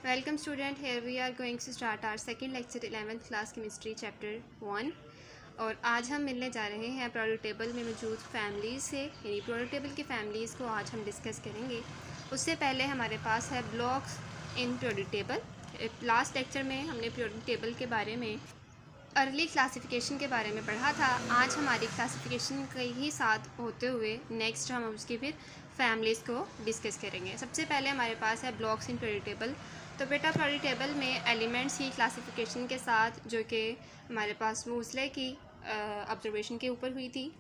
Welcome student, here we are going to start our second lecture 11th class chemistry chapter 1 और आज हम मिलने जा रहे हैं प्रोडक्ट टेबल में मौजूद फैमिलीज़ से, यानी प्रोडक्ट टेबल की फैमिलीज़ को आज हम डिस्कस करेंगे। उससे पहले हमारे पास है ब्लॉक्स इन प्रोडक्ट टेबल। लास्ट लेक्चर में हमने प्रोडक्ट टेबल के बारे में अर्ली क्लासिफिकेशन के बारे में पढ़ा था। आज हमारी क्लासिफिकेशन के ही साथ होते हुए नेक्स्ट हम उसकी फिर फैमिलीज़ को डिस्कस करेंगे। सबसे पहले हमारे पास है ब्लॉक्स इन प्रोडक्ट टेबल। तो बेटा प्रोडक्ट टेबल में एलिमेंट्स की क्लासिफिकेशन के साथ जो कि हमारे पास मूसले की ऑब्जर्वेशन के ऊपर हुई थी,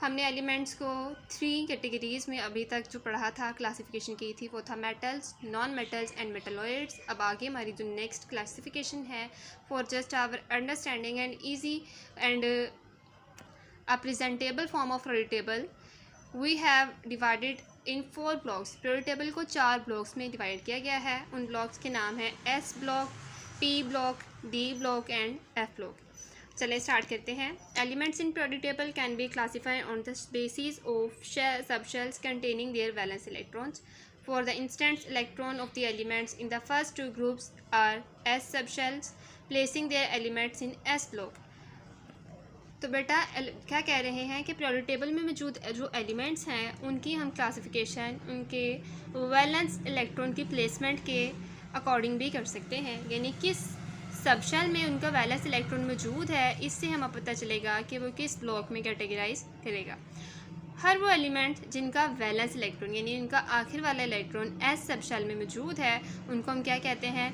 हमने एलिमेंट्स को 3 कैटेगरीज़ में अभी तक जो पढ़ा था, क्लासिफिकेशन की थी, वो था metals, non metals and metalloids. अब आगे हमारी जो नेक्स्ट क्लासिफिकेशन है for just our understanding and easy and a presentable form of product table, we have divided in 4 blocks. Product table को 4 ब्लॉक्स में डिवाइड किया गया है। उन ब्लॉक्स के नाम है S block, P block, D block and F block. चलिए स्टार्ट करते हैं। Elements in product table can be classified on the basis of sub shells containing their valence electrons. For the instant electron of the elements in the first 2 groups are S sub shells, placing their elements in S block. तो बेटा क्या कह रहे हैं कि product table में मौजूद जो एलिमेंट्स हैं उनकी हम क्लासिफिकेशन उनके वैलेंस इलेक्ट्रॉन की प्लेसमेंट के अकॉर्डिंग भी कर सकते हैं, यानी किस सबशेल में उनका वैलेंस इलेक्ट्रॉन मौजूद है, इससे हमें पता चलेगा कि वो किस ब्लॉक में कैटेगराइज करेगा। हर वो एलिमेंट जिनका वैलेंस इलेक्ट्रॉन यानी उनका आखिर वाला इलेक्ट्रॉन एस सबशेल में मौजूद है, उनको हम क्या कहते हैं,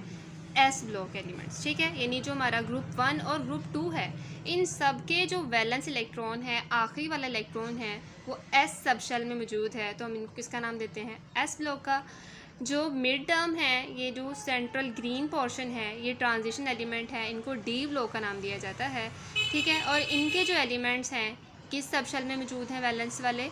एस ब्लॉक एलिमेंट्स। ठीक है, यानी जो हमारा ग्रुप 1 और ग्रुप 2 है, इन सब के जो वैलेंस इलेक्ट्रॉन है, आखिरी वाला इलेक्ट्रॉन है, वो एस सबशेल में मौजूद है, तो हम इनको किसका नाम देते हैं, एस ब्लॉक का। जो मिड टर्म है, ये जो सेंट्रल ग्रीन पोर्शन है, ये ट्रांजिशन एलिमेंट है, इनको डी ब्लॉक का नाम दिया जाता है। ठीक है, और इनके जो एलिमेंट्स हैं किस सबशेल में मौजूद हैं, वैलेंस वाले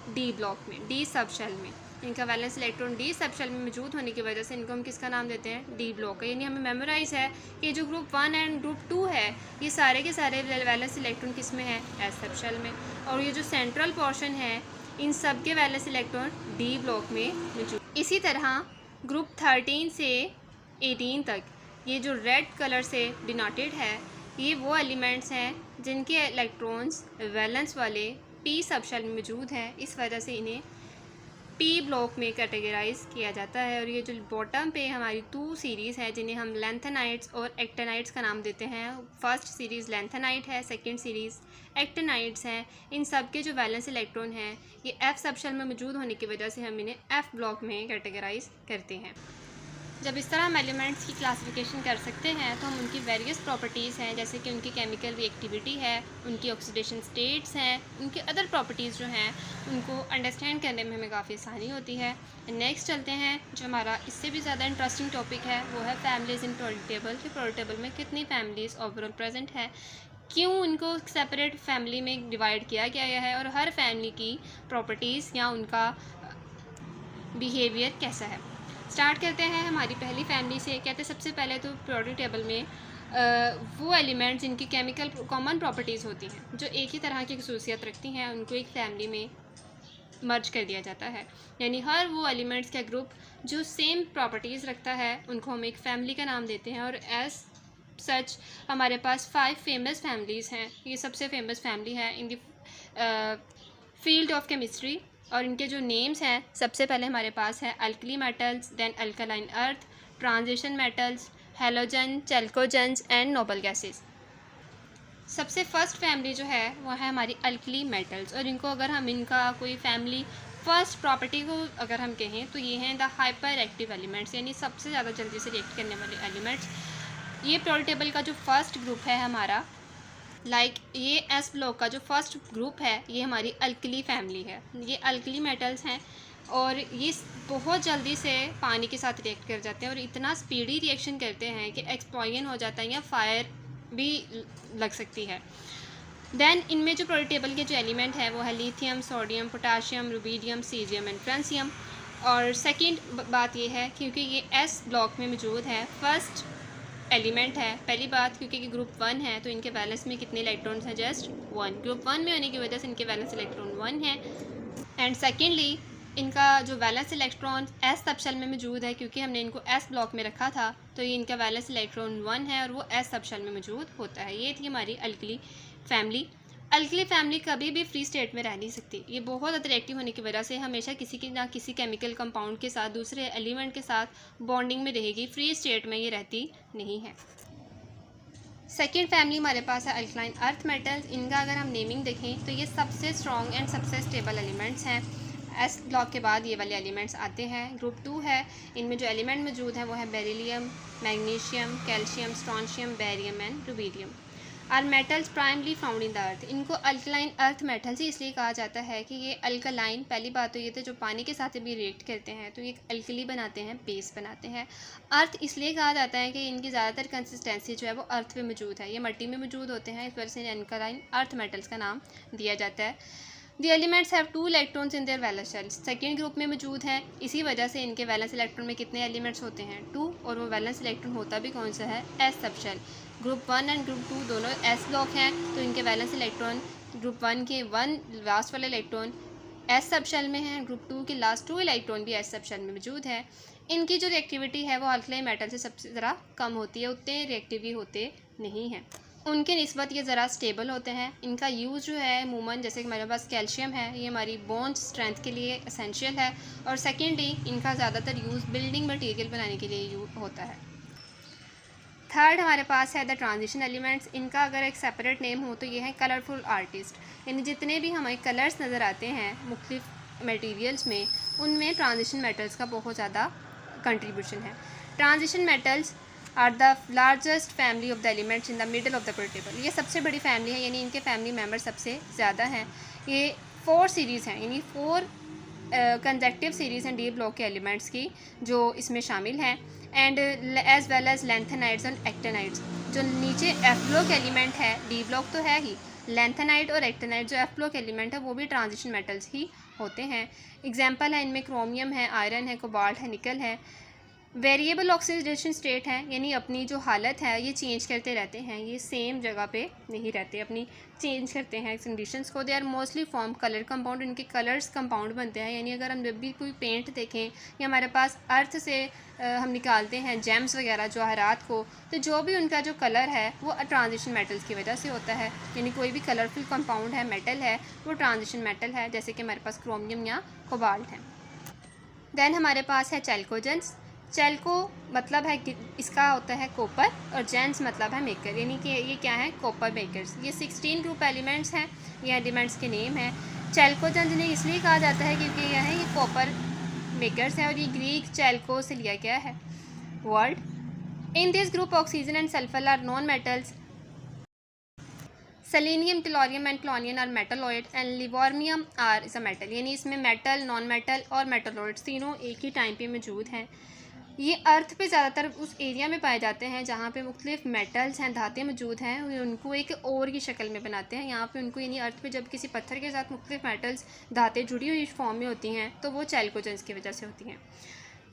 डी ब्लॉक में, डी सबशेल में। इनका वैलेंस इलेक्ट्रॉन डी सबशेल में मौजूद होने की वजह से इनको हम किसका नाम देते हैं, डी ब्लॉक का। यानी हमें मेमोराइज है कि जो ग्रुप 1 एंड ग्रुप 2 है, ये सारे के सारे वैलेंस इलेक्ट्रॉन किस में है, एस सबशेल में। और ये जो सेंट्रल पोर्शन है, इन सब के वैलेंस इलेक्ट्रॉन डी ब्लॉक में मौजूद। इसी तरह ग्रुप 13 से 18 तक ये जो रेड कलर से डिनोटेड है, ये वो एलिमेंट्स हैं जिनके इलेक्ट्रॉन्स वैलेंस वाले पी सबशेल में मौजूद हैं, इस वजह से इन्हें पी ब्लॉक में कैटेगराइज किया जाता है। और ये जो बॉटम पे हमारी 2 सीरीज़ है जिन्हें हम लेंथेनाइट्स और एक्टेनाइट्स का नाम देते हैं। फर्स्ट सीरीज़ लेंथेनाइट है, सेकंड सीरीज़ एक्टेनाइट्स हैं। इन सब के जो वैलेंस इलेक्ट्रॉन हैं, ये एफ सबशेल में मौजूद होने की वजह से हम इन्हें एफ ब्लॉक में कैटेगराइज करते हैं। जब इस तरह हम एलिमेंट्स की क्लासिफिकेशन कर सकते हैं, तो हम उनकी वेरियस प्रॉपर्टीज़ हैं, जैसे कि उनकी केमिकल रिएक्टिविटी है, उनकी ऑक्सीडेशन स्टेट्स हैं, उनकी अदर प्रॉपर्टीज़ जो हैं, उनको अंडरस्टैंड करने में हमें काफ़ी आसानी होती है। नेक्स्ट चलते हैं, जो हमारा इससे भी ज़्यादा इंटरेस्टिंग टॉपिक है, वो है फैमिलीज़ इन प्रोडक्ट टेबल। कि प्रोडक्ट टेबल में कितनी फैमिलीज़ ओवरऑल प्रेजेंट है, क्यों इनको सेपरेट फैमिली में डिवाइड किया गया है, और हर फैमिली की प्रॉपर्टीज़ या उनका बिहेवियर कैसा है। स्टार्ट करते हैं हमारी पहली फैमिली से। कहते हैं सबसे पहले तो प्रोडक्ट टेबल में वो एलिमेंट्स जिनकी केमिकल कॉमन प्रॉपर्टीज़ होती हैं, जो एक ही तरह की खसूसियत रखती हैं, उनको एक फैमिली में मर्ज कर दिया जाता है। यानी हर वो एलिमेंट्स का ग्रुप जो सेम प्रॉपर्टीज़ रखता है, उनको हम एक फैमिली का नाम देते हैं। और एज सच हमारे पास 5 फेमस फैमिलीज़ हैं। ये सबसे फेमस फैमिली है in the field of chemistry, और इनके जो नेम्स हैं, सबसे पहले हमारे पास है alkali metals, then alkaline earth, transition metals, halogen, chalcogens and noble gases. सबसे फर्स्ट फैमिली जो है वो है हमारी अल्कली मेटल्स, और इनको अगर हम इनका कोई फैमिली फर्स्ट प्रॉपर्टी को अगर हम कहें, तो ये हैं द हाइपर एक्टिव एलिमेंट्स, यानी सबसे ज़्यादा जल्दी से रिएक्ट करने वाले एलिमेंट्स। ये प्रोडक्ट टेबल का जो फर्स्ट ग्रुप है हमारा, ये एस ब्लॉक का जो फर्स्ट ग्रुप है, ये हमारी अल्कली फैमिली है। ये अल्कली मेटल्स हैं और ये बहुत जल्दी से पानी के साथ रिएक्ट कर जाते हैं, और इतना स्पीडी रिएक्शन करते हैं कि एक्सप्लोजन हो जाता है या फायर भी लग सकती है। देन इनमें जो प्रोडक्ट टेबल के जो एलिमेंट है वो है lithium, sodium, potassium, rubidium, caesium and francium. और सेकेंड बात ये है, क्योंकि ये एस ब्लॉक में मौजूद है, फर्स्ट एलिमेंट है। पहली बात, क्योंकि ग्रुप 1 है, तो इनके वैलेंस में कितने इलेक्ट्रॉन्स हैं, जस्ट 1। ग्रुप 1 में होने की वजह से इनके वैलेंस इलेक्ट्रॉन 1 है। एंड सेकेंडली इनका जो वैलेंस इलेक्ट्रॉन एस सबशेल में मौजूद है, क्योंकि हमने इनको एस ब्लॉक में रखा था, तो ये इनका वैलेंस इलेक्ट्रॉन 1 है और वो एस सबशेल में मौजूद होता है। ये थी हमारी अल्कली फैमिली। अल्कली फैमिली कभी भी फ्री स्टेट में रह नहीं सकती। ये बहुत ज़्यादा रिएक्टिव होने की वजह से हमेशा किसी केमिकल कंपाउंड के साथ, दूसरे एलिमेंट के साथ बॉन्डिंग में रहेगी, फ्री स्टेट में ये रहती नहीं है। सेकेंड फैमिली हमारे पास है अल्कलाइन अर्थ मेटल्स। इनका अगर हम नेमिंग देखें तो ये सबसे स्ट्रॉन्ग एंड सबसे स्टेबल एलिमेंट्स हैं। एस ब्लॉक के बाद ये वाले एलिमेंट्स आते हैं। ग्रुप 2 है, इनमें जो एलिमेंट मौजूद हैं वो है beryllium, magnesium, calcium, strontium, barium and rubidium. Are metals primarily found in the earth. इनको अल्कलाइन अर्थ मेटल्स ही इसलिए कहा जाता है कि ये अल्कलाइन, पहली बात तो ये थे जो पानी के साथ भी रिएक्ट करते हैं तो ये अल्कली बनाते हैं, बेस बनाते हैं। अर्थ इसलिए कहा जाता है कि इनकी ज़्यादातर कंसिस्टेंसी जो है वो अर्थ में मौजूद है, ये मिट्टी में मौजूद होते हैं, इस वजह से अल्कलाइन अर्थ मेटल्स का नाम दिया जाता है। The elements have 2 electrons in their valence shell. Second group में मौजूद हैं, इसी वजह से इनके वैलेंस इलेक्ट्रॉन में कितने एलिमेंट्स होते हैं? 2, और वो वैलेंस इलेक्ट्रॉन होता भी कौन सा है? S subshell. Group 1 and group 2 दोनों एस ब्लॉक हैं, तो इनके वैलेंस इलेक्ट्रॉन ग्रुप 1 के 1 लास्ट वाले इलेक्ट्रॉन एस सबशेल में हैं, ग्रुप 2 के लास्ट 2 इलेक्ट्रॉन भी एस सबशेल में मौजूद है। इनकी जो रिएक्टिविटी है वो अल्कलाइन मेटल से सबसे ज़रा कम होती है, उतने रिएक्टिव भी होते नहीं हैं। उनके निस्बत ये ज़रा स्टेबल होते हैं। इनका यूज़ जो है अमूमन, जैसे कि हमारे पास कैल्शियम है, ये हमारी बोन स्ट्रेंथ के लिए एसेंशियल है, और सेकेंडली इनका ज़्यादातर यूज़ बिल्डिंग मटेरियल बनाने के लिए यूज़ होता है। थर्ड हमारे पास है द ट्रांजिशन एलिमेंट्स। इनका अगर एक सेपरेट नेम हो तो ये है कलरफुल आर्टिस्ट। यानी जितने भी हमें कलर्स नज़र आते हैं मुख्तलिफ मटेरियल्स में, उनमें ट्रांजिशन मेटल्स का बहुत ज़्यादा कंट्रीब्यूशन है। Transition metals are the largest family of the elements in the middle of the period table. ये सबसे बड़ी फैमिली है, यानी इनके फैमिली मेम्बर सबसे ज़्यादा हैं। ये 4 सीरीज़ हैं, यानी 4 कंजेक्टिव सीरीज़ हैं डी ब्लॉक के एलिमेंट्स की जो इसमें शामिल हैं, and as well as lanthanides and actinides. जो नीचे एफ ब्लॉक एलिमेंट है, डी ब्लॉक तो है ही, लेंथेनाइड और एक्टेनाइड जो एफ ब्लॉक एलिमेंट है वो भी ट्रांजिशन मेटल्स ही होते हैं। एग्जाम्पल है इनमें क्रोमियम है, आयरन है, कोबाल्ट है, निकल है। वेरिएबल ऑक्सीडेशन स्टेट है, यानी अपनी जो हालत है ये चेंज करते रहते हैं, ये सेम जगह पे नहीं रहते, अपनी चेंज करते हैं कंडीशंस को। They are mostly form colour compound. इनके कलर्स कंपाउंड बनते हैं, यानी अगर हम जब भी कोई पेंट देखें या हमारे पास अर्थ से हम निकालते हैं जेम्स वगैरह जवाहरात को, तो जो भी उनका जो कलर है वो ट्रांजिशन मेटल्स की वजह से होता है। यानी कोई भी कलरफुल कंपाउंड है, मेटल है, वो ट्रांजिशन मेटल है, जैसे कि हमारे पास क्रोमियम या कोबाल्ट है। देन हमारे पास है चैल्कोजेंस। चैल्को मतलब है कि इसका होता है कॉपर, और जेंस मतलब है मेकर, यानी कि ये क्या है? Copper makers. ये 16 ग्रुप एलिमेंट्स हैं, ये एलिमेंट्स के नेम हैं। चैल्कोजेंस ने इसलिए कहा जाता है क्योंकि यह है ये कॉपर मेकर्स है, और ये ग्रीक चैल्को से लिया गया है word. In this group oxygen and sulphur are non metals. Selenium, tellurium and polonium are metalloid and livermorium are is a metal. यानी इसमें मेटल, नॉन मेटल और मेटलॉइड्स तीनों एक ही टाइम पे मौजूद हैं। ये अर्थ पे ज़्यादातर उस एरिया में पाए जाते हैं जहाँ पे मुख्तलिफ मेटल्स हैं, धातें मौजूद हैं, उनको एक और की शक्ल में बनाते हैं। यहाँ पे उनको, यानी अर्थ पे जब किसी पत्थर के साथ मुख्तलिफ मेटल्स, धातें जुड़ी हुई फॉर्म में होती हैं तो वो चैल्कोजेंस की वजह से होती हैं।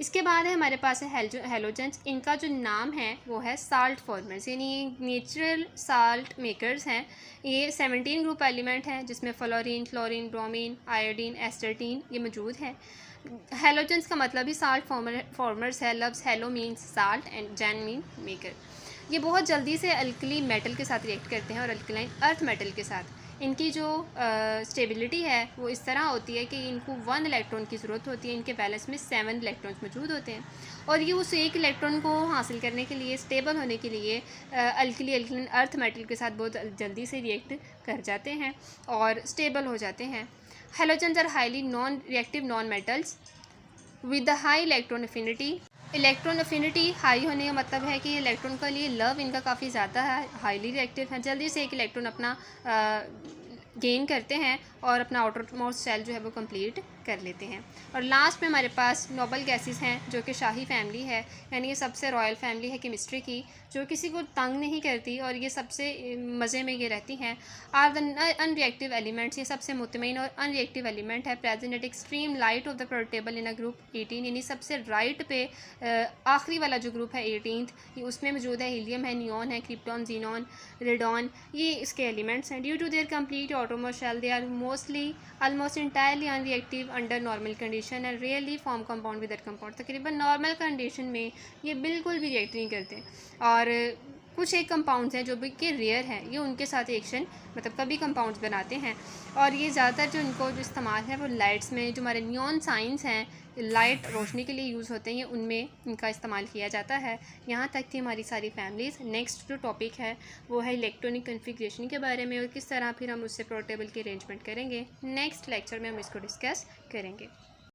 इसके बाद है हमारे पास है हेलोजेंस। इनका जो नाम है वो है साल्ट फॉर्मर्स, यानी नेचुरल साल्ट मेकर्स हैं। ये 17 ग्रुप एलिमेंट हैं जिसमें फ्लोरीन, क्लोरीन, ब्रोमीन, आयोडीन, एस्टर्टीन ये मौजूद है। हेलोजेंस का मतलब ही साल्ट फॉर्मर्स है। लफ्ज़ halo means salt and gen mean maker. ये बहुत जल्दी से अल्कली मेटल के साथ रिएक्ट करते हैं और अल्कलाइन अर्थ मेटल के साथ। इनकी जो स्टेबिलिटी है वो इस तरह होती है कि इनको 1 इलेक्ट्रॉन की ज़रूरत होती है, इनके बैलेंस में 7 इलेक्ट्रॉन्स मौजूद होते हैं, और ये उस एक इलेक्ट्रॉन को हासिल करने के लिए, स्टेबल होने के लिए अल्कलाइन अर्थ मेटल के साथ बहुत जल्दी से रिएक्ट कर जाते हैं और स्टेबल हो जाते हैं। Halogens are highly non reactive non metals with the high electron affinity. Electron affinity high होने का मतलब है कि इलेक्ट्रॉन के लिए लव इनका काफ़ी ज़्यादा है, हाईली रिएक्टिव है, जल्दी से एक इलेक्ट्रॉन अपना गेन करते हैं और अपना आउटर मोस्ट सेल जो है वो कंप्लीट कर लेते हैं। और लास्ट में हमारे पास नोबल गैसेस हैं जो कि शाही फैमिली है, यानी ये सबसे रॉयल फैमिली है केमिस्ट्री की, जो किसी को तंग नहीं करती और ये सबसे मज़े में ये रहती हैं। आर द अनरिएक्टिव एलिमेंट्स, ये सबसे मुतमईन और अनरिएक्टिव एलिमेंट है। Present at extreme light of the period table in a group 18, यानी सबसे राइट पे आखिरी वाला जो ग्रुप है 18th, ये उसमें मौजूद है। हीलियम है, नियॉन है, क्रिप्टॉन, जीनॉन, रेडॉन, ये इसके एलिमेंट्स हैं। Due to their complete outermost shell, they are mostly almost entirely unreactive under normal condition and rarely form compound with that compound. तकरीबन नॉर्मल कंडीशन में ये बिल्कुल भी रिएक्ट नहीं करते और कुछ एक कंपाउंड्स हैं जो भी कि रेयर हैं, ये उनके साथ रिएक्शन मतलब कभी कंपाउंड्स बनाते हैं। और ये ज़्यादातर जो इनको जो इस्तेमाल है वो लाइट्स में, जो हमारे नियॉन साइंस हैं, लाइट रोशनी के लिए यूज़ होते हैं, ये उनमें इनका इस्तेमाल किया जाता है। यहाँ तक थी हमारी सारी फैमिलीज़। नेक्स्ट जो टॉपिक है वो है इलेक्ट्रॉनिक कन्फिग्रेशन के बारे में और किस तरह फिर हम उससे पोर्टेबल की अरेंजमेंट करेंगे। नेक्स्ट लेक्चर में हम इसको डिस्कस करेंगे।